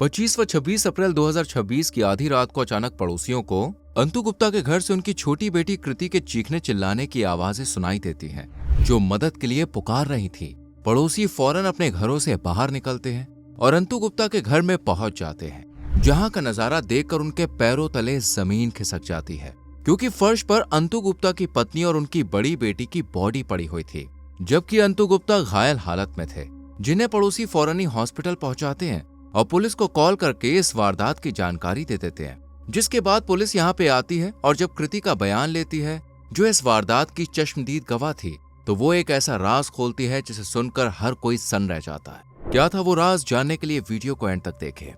25 व 26 अप्रैल 2026 की आधी रात को अचानक पड़ोसियों को अंतु गुप्ता के घर से उनकी छोटी बेटी कृति के चीखने चिल्लाने की आवाजें सुनाई देती हैं, जो मदद के लिए पुकार रही थी। पड़ोसी फौरन अपने घरों से बाहर निकलते हैं और अंतु गुप्ता के घर में पहुंच जाते हैं, जहां का नजारा देखकर उनके पैरों तले जमीन खिसक जाती है, क्योंकि फर्श पर अंतु गुप्ता की पत्नी और उनकी बड़ी बेटी की बॉडी पड़ी हुई थी, जबकि अंतु गुप्ता घायल हालत में थे, जिन्हें पड़ोसी फौरन ही हॉस्पिटल पहुंचाते हैं और पुलिस को कॉल करके इस वारदात की जानकारी दे देते हैं। जिसके बाद पुलिस यहाँ पे आती है और जब कृति का बयान लेती है, जो इस वारदात की चश्मदीद गवाह थी, तो वो एक ऐसा राज खोलती है जिसे सुनकर हर कोई सन्न रह जाता है। क्या था वो राज, जानने के लिए वीडियो को एंड तक देखें।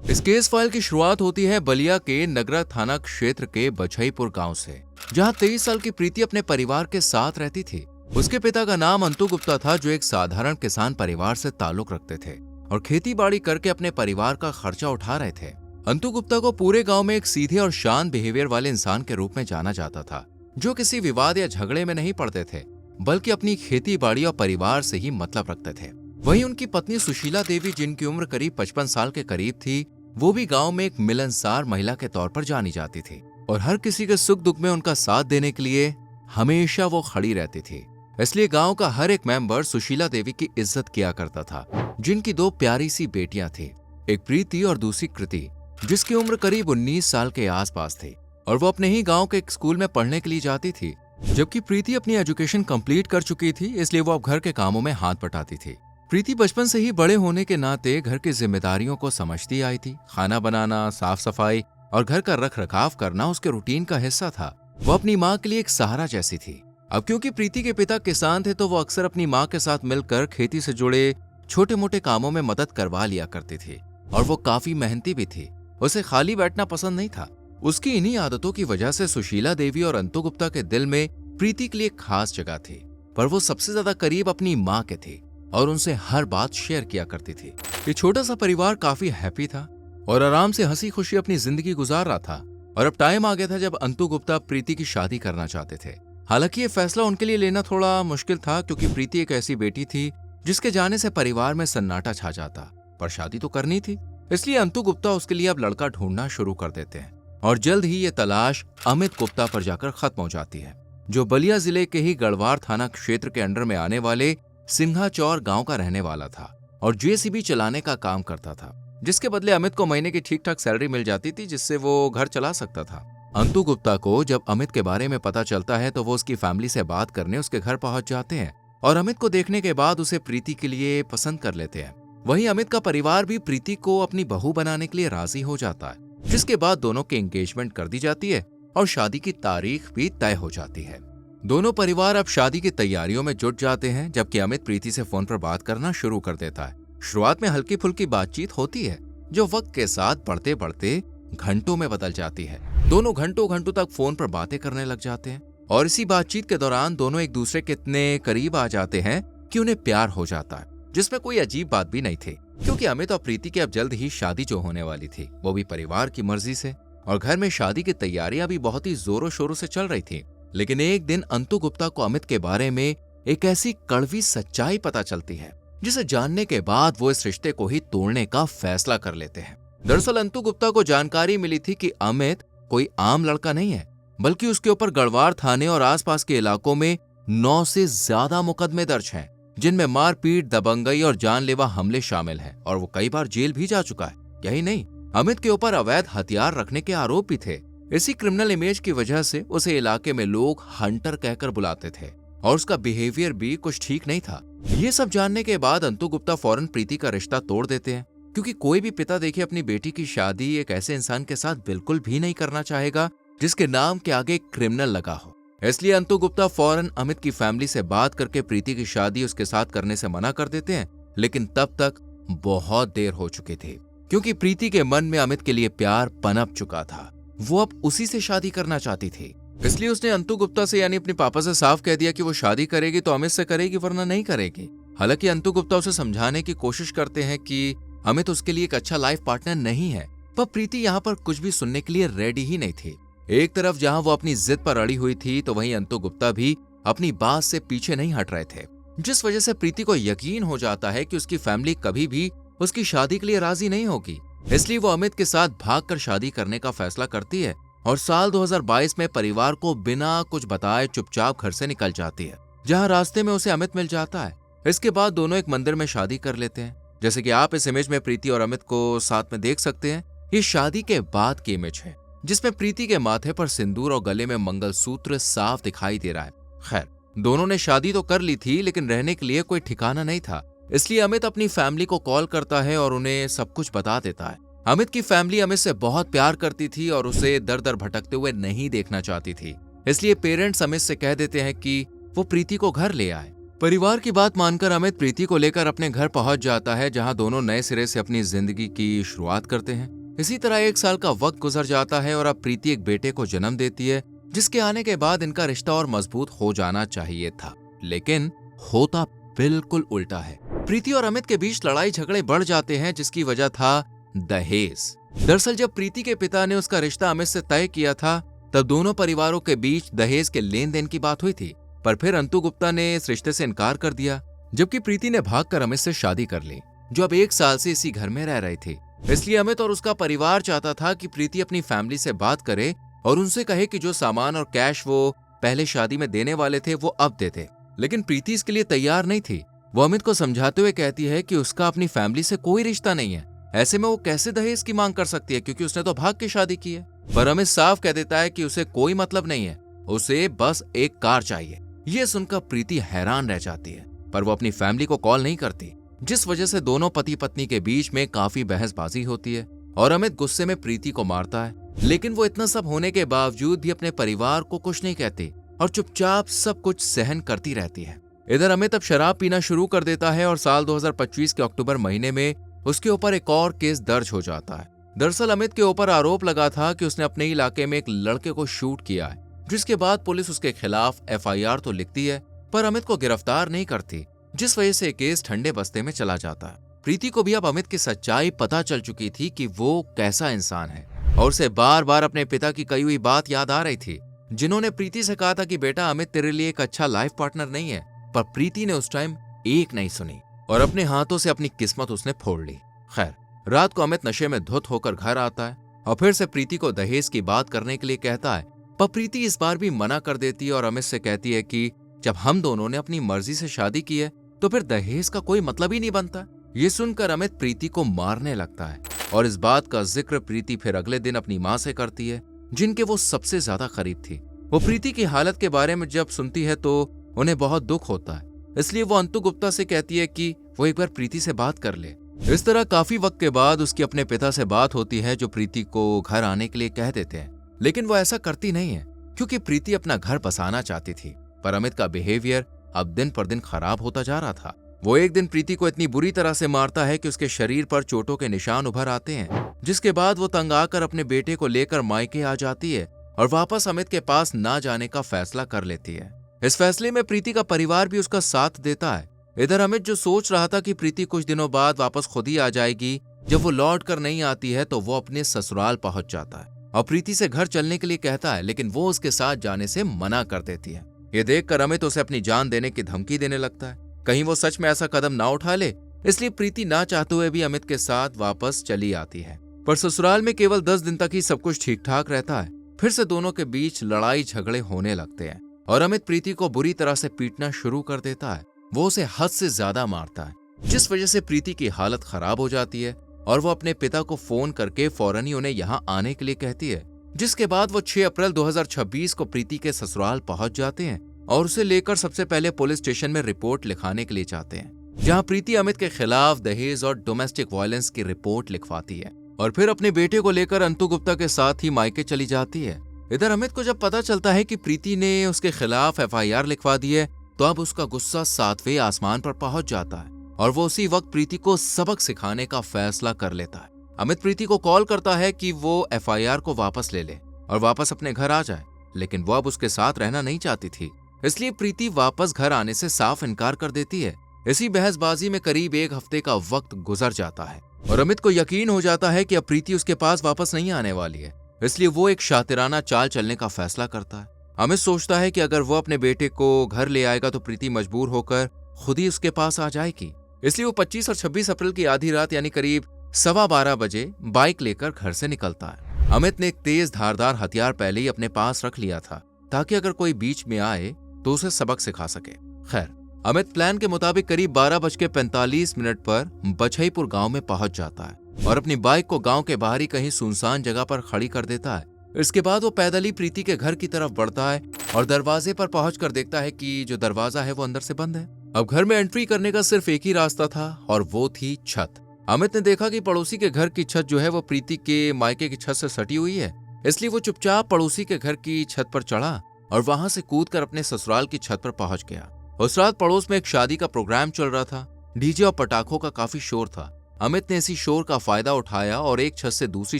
इस केस फाइल की शुरुआत होती है बलिया के नगरा थाना क्षेत्र के बछईपुर गांव से, जहां 23 साल की प्रीति अपने परिवार के साथ रहती थी। उसके पिता का नाम अंतु गुप्ता था, जो एक साधारण किसान परिवार से ताल्लुक रखते थे और खेती बाड़ी करके अपने परिवार का खर्चा उठा रहे थे। अंतु गुप्ता को पूरे गांव में एक सीधे और शांत बिहेवियर वाले इंसान के रूप में जाना जाता था, जो किसी विवाद या झगड़े में नहीं पड़ते थे, बल्कि अपनी खेती बाड़ी और परिवार से ही मतलब रखते थे। वहीं उनकी पत्नी सुशीला देवी, जिनकी उम्र करीब 55 साल के करीब थी, वो भी गांव में एक मिलनसार महिला के तौर पर जानी जाती थी और हर किसी के सुख दुख में उनका साथ देने के लिए हमेशा वो खड़ी रहती थी। इसलिए गांव का हर एक मेंबर सुशीला देवी की इज्जत किया करता था, जिनकी 2 प्यारी सी बेटियां थी, एक प्रीति और दूसरी कृति, जिसकी उम्र करीब 19 साल के आसपास थी और वो अपने ही गांव के एक स्कूल में पढ़ने के लिए जाती थी। जबकि प्रीति अपनी एजुकेशन कंप्लीट कर चुकी थी, इसलिए वो अब घर के कामों में हाथ बटाती थी। प्रीति बचपन से ही बड़े होने के नाते घर की जिम्मेदारियों को समझती आई थी। खाना बनाना, साफ सफाई और घर का रख रखाव करना उसके रूटीन का हिस्सा था। वो अपनी माँ के लिए एक सहारा जैसी थी। अब क्योंकि प्रीति के पिता किसान थे, तो वो अक्सर अपनी माँ के साथ मिलकर खेती से जुड़े छोटे मोटे कामों में मदद करवा लिया करती थी और वो काफी मेहनती भी थी। उसे खाली बैठना पसंद नहीं था। उसकी इन्हीं आदतों की वजह से सुशीला देवी और अंतु गुप्ता के दिल में प्रीति के लिए खास जगह थी, पर वो सबसे ज्यादा करीब अपनी माँ के थी और उनसे हर बात शेयर किया करती थी। ये छोटा सा परिवार काफी हैप्पी था और आराम से हंसी खुशी अपनी जिंदगी गुजार रहा था और अब टाइम आ गया था जब अंतु गुप्ता प्रीति की शादी करना चाहते थे। हालांकि ये फैसला उनके लिए लेना थोड़ा मुश्किल था, क्योंकि प्रीति एक ऐसी बेटी थी जिसके जाने से परिवार में सन्नाटा छा जाता, पर शादी तो करनी थी। इसलिए अंतु गुप्ता उसके लिए अब लड़का ढूंढना शुरू कर देते हैं और जल्द ही ये तलाश अमित गुप्ता पर जाकर खत्म हो जाती है, जो बलिया जिले के ही गढ़वार थाना क्षेत्र के अंडर में आने वाले सिंघाचौर गांव का रहने वाला था और जेसीबी चलाने का काम करता था, जिसके बदले अमित को महीने की ठीक ठाक सैलरी मिल जाती थी, जिससे वो घर चला सकता था। अंतु गुप्ता को जब अमित के बारे में पता चलता है, तो वो उसकी फैमिली से बात करने उसके घर पहुंच जाते हैं और अमित को देखने के बाद उसे प्रीति के लिए पसंद कर लेते हैं। वहीं अमित का परिवार भी प्रीति को अपनी बहू बनाने के लिए राजी हो जाता है, जिसके बाद दोनों की एंगेजमेंट कर दी जाती है और शादी की तारीख भी तय हो जाती है। दोनों परिवार अब शादी की तैयारियों में जुट जाते हैं, जबकि अमित प्रीति से फोन पर बात करना शुरू कर देता है। शुरुआत में हल्की फुल्की बातचीत होती है, जो वक्त के साथ बढ़ते बढ़ते घंटों में बदल जाती है। दोनों घंटों तक फोन पर बातें करने लग जाते हैं और इसी बातचीत के दौरान दोनों एक दूसरे के इतने करीब आ जाते हैं कि उन्हें प्यार हो जाता है, जिसमें कोई अजीब बात भी नहीं थी, क्योंकि अमित और प्रीति की अब जल्द ही शादी जो होने वाली थी, वो भी परिवार की मर्जी से, और घर में शादी की तैयारियां भी बहुत ही जोरों शोरों से चल रही थी। लेकिन एक दिन अंतु गुप्ता को अमित के बारे में एक ऐसी कड़वी सच्चाई पता चलती है, जिसे जानने के बाद वो इस रिश्ते को ही तोड़ने का फैसला कर लेते हैं। दरअसल अंतु गुप्ता को जानकारी मिली थी कि अमित कोई आम लड़का नहीं है, बल्कि उसके ऊपर गढ़वार थाने और आसपास के इलाकों में 9 से ज्यादा मुकदमे दर्ज हैं, जिनमें मारपीट, दबंगई और जानलेवा हमले शामिल हैं और वो कई बार जेल भी जा चुका है। यही नहीं, अमित के ऊपर अवैध हथियार रखने के आरोप भी थे। इसी क्रिमिनल इमेज की वजह से उसे इलाके में लोग हंटर कहकर बुलाते थे और उसका बिहेवियर भी कुछ ठीक नहीं था। ये सब जानने के बाद अंतु गुप्ता फौरन प्रीति का रिश्ता तोड़ देते हैं, क्योंकि कोई भी पिता देखिए अपनी बेटी की शादी एक ऐसे इंसान के साथ बिल्कुल भी नहीं करना चाहेगा जिसके नाम के आगे क्रिमिनल लगा हो। इसलिए अंतु गुप्ता फौरन अमित की फैमिली से बात करके प्रीति की शादी उसके साथ करने से मना कर देते हैं। लेकिन तब तक बहुत देर हो चुकी थी, क्योंकि प्रीति के मन में अमित के लिए प्यार पनप चुका था। वो अब उसी से शादी करना चाहती थी। इसलिए उसने अंतु गुप्ता से यानी अपने पापा से साफ कह दिया कि वो शादी करेगी तो अमित से करेगी, वरना नहीं करेगी। हालांकि अंतु गुप्ता उसे समझाने की कोशिश करते हैं कि अमित उसके लिए एक अच्छा लाइफ पार्टनर नहीं है, पर प्रीति यहाँ पर कुछ भी सुनने के लिए रेडी ही नहीं थी। एक तरफ जहां वो अपनी जिद पर अड़ी हुई थी, तो वहीं अंतु गुप्ता भी अपनी बात से पीछे नहीं हट रहे थे, जिस वजह से प्रीति को यकीन हो जाता है कि उसकी फैमिली कभी भी उसकी शादी के लिए राजी नहीं होगी। इसलिए वो अमित के साथ भागकर शादी करने का फैसला करती है और साल 2022 में परिवार को बिना कुछ बताए चुपचाप घर से निकल जाती है, जहां रास्ते में उसे अमित मिल जाता है। इसके बाद दोनों एक मंदिर में शादी कर लेते हैं। जैसे कि आप इस इमेज में प्रीति और अमित को साथ में देख सकते हैं। ये शादी के बाद की इमेज है, जिसमें प्रीति के माथे पर सिंदूर और गले में मंगलसूत्र साफ दिखाई दे रहा है। खैर, दोनों ने शादी तो कर ली थी, लेकिन रहने के लिए कोई ठिकाना नहीं था। इसलिए अमित अपनी फैमिली को कॉल करता है और उन्हें सब कुछ बता देता है। अमित की फैमिली अमित से बहुत प्यार करती थी और उसे दर दर भटकते हुए नहीं देखना चाहती थी। इसलिए पेरेंट्स अमित से कह देते हैं कि वो प्रीति को घर ले आए। परिवार की बात मानकर अमित प्रीति को लेकर अपने घर पहुंच जाता है, जहां दोनों नए सिरे से अपनी जिंदगी की शुरुआत करते हैं। इसी तरह 1 साल का वक्त गुजर जाता है और अब प्रीति एक बेटे को जन्म देती है, जिसके आने के बाद इनका रिश्ता और मजबूत हो जाना चाहिए था, लेकिन होता बिल्कुल उल्टा है। प्रीति और अमित के बीच लड़ाई झगड़े बढ़ जाते हैं, जिसकी वजह था दहेज। दरअसल जब प्रीति के पिता ने उसका रिश्ता अमित से तय किया था, तब दोनों परिवारों के बीच दहेज के लेन देन की बात हुई थी, पर फिर अंतु गुप्ता ने इस रिश्ते से इनकार कर दिया, जबकि प्रीति ने भागकर अमित से शादी कर ली, जो अब 1 साल से इसी घर में रह रही थी। इसलिए अमित और उसका परिवार चाहता था कि प्रीति अपनी फैमिली से बात करे और उनसे कहे कि जो सामान और कैश वो पहले शादी में देने वाले थे वो अब दे दे। लेकिन प्रीति इसके लिए तैयार नहीं थी। वो अमित को समझाते हुए कहती है कि उसका अपनी फैमिली से कोई रिश्ता नहीं है, ऐसे में वो कैसे दहेज की मांग कर सकती है, क्योंकि उसने तो भाग के शादी की है। पर अमित साफ कह देता है कि उसे कोई मतलब नहीं है, उसे बस एक कार चाहिए। ये सुनकर प्रीति हैरान रह जाती है, पर वो अपनी फैमिली को कॉल नहीं करती, जिस वजह से दोनों पति पत्नी के बीच में काफी बहसबाजी होती है और अमित गुस्से में प्रीति को मारता है। लेकिन वो इतना सब होने के बावजूद भी अपने परिवार को कुछ नहीं कहती और चुपचाप सब कुछ सहन करती रहती है। इधर अमित अब शराब पीना शुरू कर देता है और साल 2025 के अक्टूबर महीने में उसके ऊपर एक और केस दर्ज हो जाता है। दरअसल अमित के ऊपर आरोप लगा था कि उसने अपने इलाके में एक लड़के को शूट किया है, जिसके बाद पुलिस उसके खिलाफ FIR तो लिखती है, पर अमित को गिरफ्तार नहीं करती, जिस वजह से केस ठंडे बस्ते में चला जाता है। प्रीति को भी अब अमित की सच्चाई पता चल चुकी थी कि वो कैसा इंसान है, और उसे बार बार अपने पिता की कही हुई बात याद आ रही थी, जिन्होंने प्रीति से कहा था कि बेटा अमित तेरे लिए एक अच्छा लाइफ पार्टनर नहीं है। पर प्रीति ने उस टाइम एक नहीं सुनी और अपने हाथों से अपनी किस्मत उसने फोड़ ली। खैर, रात को अमित नशे में धुत होकर घर आता है और फिर से प्रीति को दहेज की बात करने के लिए कहता है, पर प्रीति इस बार भी मना कर देती है और अमित से कहती है कि जब हम दोनों ने अपनी मर्जी से शादी की है तो फिर दहेज का कोई मतलब ही नहीं बनता। ये सुनकर अमित प्रीति को मारने लगता है और इस बात का जिक्र प्रीति फिर अगले दिन अपनी माँ से करती है, जिनके वो सबसे ज्यादा करीब थी। वो प्रीति की हालत के बारे में जब सुनती है तो उन्हें बहुत दुख होता है, इसलिए वो अंतु गुप्ता से कहती है कि वो एक बार प्रीति से बात कर ले। इस तरह काफी वक्त के बाद उसकी अपने पिता से बात होती है, जो प्रीति को घर आने के लिए कह देते हैं, लेकिन वो ऐसा करती नहीं है क्योंकि प्रीति अपना घर बसाना चाहती थी। पर अमित का बिहेवियर अब दिन पर दिन खराब होता जा रहा था। वो एक दिन प्रीति को इतनी बुरी तरह से मारता है कि उसके शरीर पर चोटों के निशान उभर आते हैं, जिसके बाद वो तंग आकर अपने बेटे को लेकर मायके आ जाती है और वापस अमित के पास ना जाने का फैसला कर लेती है। इस फैसले में प्रीति का परिवार भी उसका साथ देता है। इधर अमित जो सोच रहा था कि प्रीति कुछ दिनों बाद वापस खुद ही आ जाएगी, जब वो लौट कर नहीं आती है तो वो अपने ससुराल पहुंच जाता है और प्रीति से घर चलने के लिए कहता है, लेकिन वो उसके साथ जाने से मना कर देती है। ये देखकर अमित उसे अपनी जान देने की धमकी देने लगता है, कहीं वो सच में ऐसा कदम ना उठा ले। इसलिए प्रीति ना चाहते हुए भी अमित के साथ वापस चली आती है। पर ससुराल में केवल 10 दिन तक ही सब कुछ ठीक ठाक रहता है, फिर से दोनों के बीच लड़ाई झगड़े होने लगते हैं और अमित प्रीति को बुरी तरह से पीटना शुरू कर देता है। वो उसे हद से ज्यादा मारता है, जिस वजह से प्रीति की हालत खराब हो जाती है और वो अपने पिता को फोन करके फौरन ही उन्हें यहाँ आने के लिए कहती है, जिसके बाद वो 6 अप्रैल 2026 को प्रीति के ससुराल पहुंच जाते हैं और उसे लेकर सबसे पहले पुलिस स्टेशन में रिपोर्ट लिखाने के लिए जाते हैं, जहां प्रीति अमित के खिलाफ दहेज और डोमेस्टिक वायलेंस की रिपोर्ट लिखवाती है और फिर अपने बेटे को लेकर अंतु गुप्ता के साथ ही मायके चली जाती है। इधर अमित को जब पता चलता है कि प्रीति ने उसके खिलाफ FIR लिखवा दी है, तो अब उसका गुस्सा 7वें आसमान पर पहुंच जाता है और वो उसी वक्त प्रीति को सबक सिखाने का फैसला कर लेता है। अमित प्रीति को कॉल करता है कि वो FIR को वापस ले ले और वापस अपने घर आ जाए, लेकिन वो अब उसके साथ रहना नहीं चाहती थी, इसलिए प्रीति वापस घर आने से साफ इनकार कर देती है। इसी बहसबाजी में करीब 1 हफ्ते का वक्त गुजर जाता है और अमित को यकीन हो जाता है कि अब प्रीति उसके पास वापस नहीं आने वाली है। इसलिए वो एक शातिराना चाल चलने का फैसला करता है। अमित सोचता है कि अगर वो अपने बेटे को घर ले आएगा तो प्रीति मजबूर होकर खुद ही उसके पास आ जाएगी। इसलिए वो 25 और 26 अप्रैल की आधी रात यानी करीब 12:15 बजे बाइक लेकर घर से निकलता है। अमित ने एक तेज धारदार हथियार पहले ही अपने पास रख लिया था ताकि अगर कोई बीच में आए तो उसे सबक सिखा सके। खैर, अमित प्लान के मुताबिक करीब 12:45 पर बछईपुर गांव में पहुंच जाता है और अपनी बाइक को गांव के बाहर ही कहीं सुनसान जगह पर खड़ी कर देता है। इसके बाद वो पैदल ही प्रीति के घर की तरफ बढ़ता है और दरवाजे पर पहुंचकर देखता है कि जो दरवाजा है वो अंदर से बंद है। अब घर में एंट्री करने का सिर्फ एक ही रास्ता था और वो थी छत। अमित ने देखा कि पड़ोसी के घर की छत जो है वो प्रीति के मायके की छत से सटी हुई है, इसलिए वो चुपचाप पड़ोसी के घर की छत पर चढ़ा और वहां से कूदकर अपने ससुराल की छत पर पहुंच गया। उस रात पड़ोस में एक शादी का प्रोग्राम चल रहा था। डीजे और पटाखों का काफी शोर था। अमित ने इसी शोर का फायदा उठाया और एक छत से दूसरी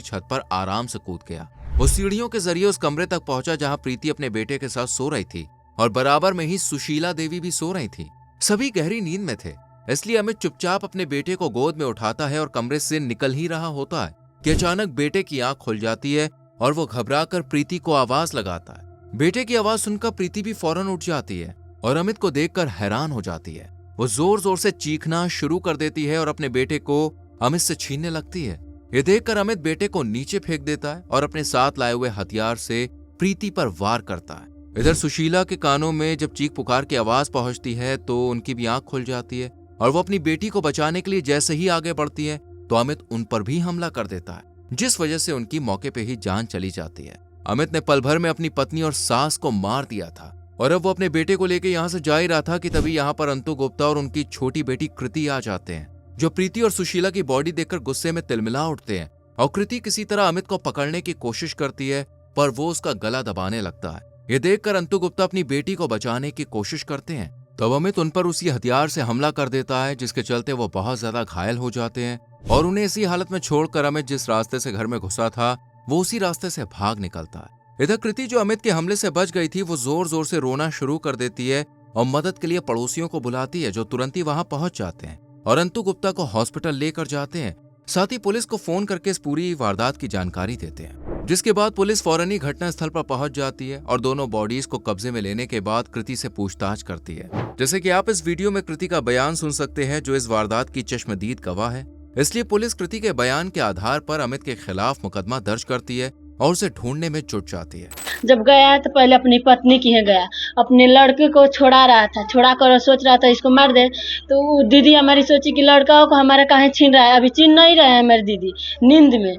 छत पर आराम से कूद गया। वो सीढ़ियों के जरिए उस कमरे तक पहुंचा जहां प्रीति अपने बेटे के साथ सो रही थी और बराबर में ही सुशीला देवी भी सो रही थी। सभी गहरी नींद में थे, इसलिए अमित चुपचाप अपने बेटे को गोद में उठाता है और कमरे से निकल ही रहा होता है कि अचानक बेटे की आंख खुल जाती है और वो घबराकर प्रीति को आवाज लगाता है। बेटे की आवाज सुनकर प्रीति भी फौरन उठ जाती है और अमित को देखकर हैरान हो जाती है। वो जोर जोर से चीखना शुरू कर देती है और अपने बेटे को अमित से छीनने लगती है। ये देखकर अमित बेटे को नीचे फेंक देता है और अपने साथ लाए हुए हथियार से प्रीति पर वार करता है। इधर सुशीला के कानों में जब चीख पुकार की आवाज पहुंचती है तो उनकी भी आंख खुल जाती है और वो अपनी बेटी को बचाने के लिए जैसे ही आगे बढ़ती है तो अमित उन पर भी हमला कर देता है, जिस वजह से उनकी मौके पे ही जान चली जाती है। अमित ने पल भर में अपनी पत्नी और सास को मार दिया था और अब वो अपने बेटे को लेकर यहाँ से जा ही रहा था कि तभी यहाँ पर अंतु गुप्ता और उनकी छोटी बेटी कृति आ जाते हैं, जो प्रीति और सुशीला की बॉडी देखकर गुस्से में तिलमिला उठते हैं और कृति किसी तरह अमित को पकड़ने की कोशिश करती है पर वो उसका गला दबाने लगता है। ये देखकर अंतु गुप्ता अपनी बेटी को बचाने की कोशिश करते हैं तब अमित उन पर उसी हथियार से हमला कर देता है, जिसके चलते वो बहुत ज्यादा घायल हो जाते हैं और उन्हें इसी हालत में छोड़कर अमित जिस रास्ते से घर में घुसा था वो उसी रास्ते से भाग निकलता है। इधर कृति जो अमित के हमले से बच गई थी वो जोर जोर से रोना शुरू कर देती है और मदद के लिए पड़ोसियों को बुलाती है, जो तुरंत ही वहां पहुंच जाते हैं और अंतु गुप्ता को हॉस्पिटल लेकर जाते हैं। साथ ही पुलिस को फोन करके इस पूरी वारदात की जानकारी देते हैं, जिसके बाद पुलिस फौरन ही घटना स्थल पर पहुंच जाती है और दोनों बॉडीज को कब्जे में लेने के बाद कृति से पूछताछ करती है। जैसे कि आप इस वीडियो में कृति का बयान सुन सकते हैं, जो इस वारदात की चश्मदीद गवाह है। इसलिए पुलिस कृति के बयान के आधार पर अमित के खिलाफ मुकदमा दर्ज करती है और उसे ढूंढने में जुट जाती है। जब गया तो पहले अपनी पत्नी की है गया, अपने लड़के को छोड़ा रहा था, छोड़ा कर सोच रहा था इसको मार दे, तो वो दीदी हमारी सोची कि लड़का को हमारा काहे छीन रहा है, अभी छीन नहीं रहे हैं मेरी दीदी, नींद में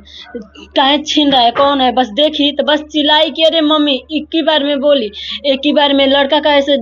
काहे छीन रहा है, कौन है, बस देखी तो बस चिल्लाई कि अरे मम्मी, एक ही बार में बोली, एक ही बार में लड़का का ऐसे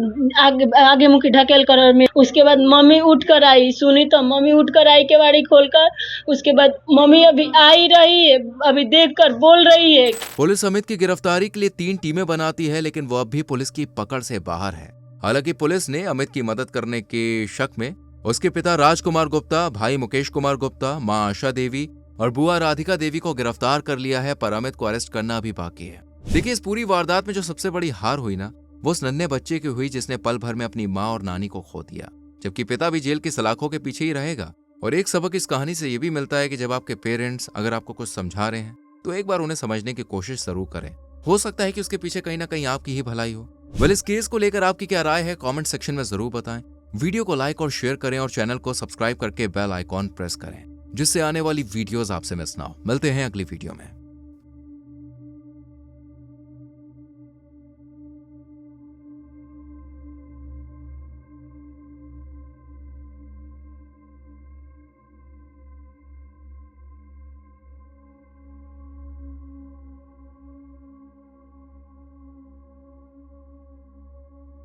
आगे मुखी ढकेल कर में। उसके बाद मम्मी उठ कर आई, सुनी तो मम्मी उठ कर आई केवाड़ी खोल कर, उसके बाद मम्मी अभी आई रही है, अभी देख कर बोल रही है। पुलिस अमित की गिरफ्तारी के लिए 3 टीमें बनाती है, लेकिन वो अब भी पुलिस की पकड़ से बाहर है। हालांकि पुलिस ने अमित की मदद करने के शक में उसके पिता राजकुमार गुप्ता, भाई मुकेश कुमार गुप्ता, मां आशा देवी और बुआ राधिका देवी को गिरफ्तार कर लिया है, पर अमित को अरेस्ट करना अभी बाकी है। देखिए, इस पूरी वारदात में जो सबसे बड़ी हार हुई ना, वो उस नन्हे बच्चे की हुई जिसने पल भर में अपनी माँ और नानी को खो दिया, जबकि पिता भी जेल की सलाखों के पीछे ही रहेगा। और एक सबक इस कहानी से ये भी मिलता है कि जब आपके पेरेंट्स अगर आपको कुछ समझा रहे हैं तो एक बार उन्हें समझने की कोशिश जरूर करें। हो सकता है कि उसके पीछे कहीं ना कहीं आपकी ही भलाई हो। वेल, इस केस को लेकर आपकी क्या राय है, कमेंट सेक्शन में जरूर बताएं। वीडियो को लाइक और शेयर करें और चैनल को सब्सक्राइब करके बेल आइकॉन प्रेस करें, जिससे आने वाली वीडियोस आपसे मिस ना हो। मिलते हैं अगली वीडियो में।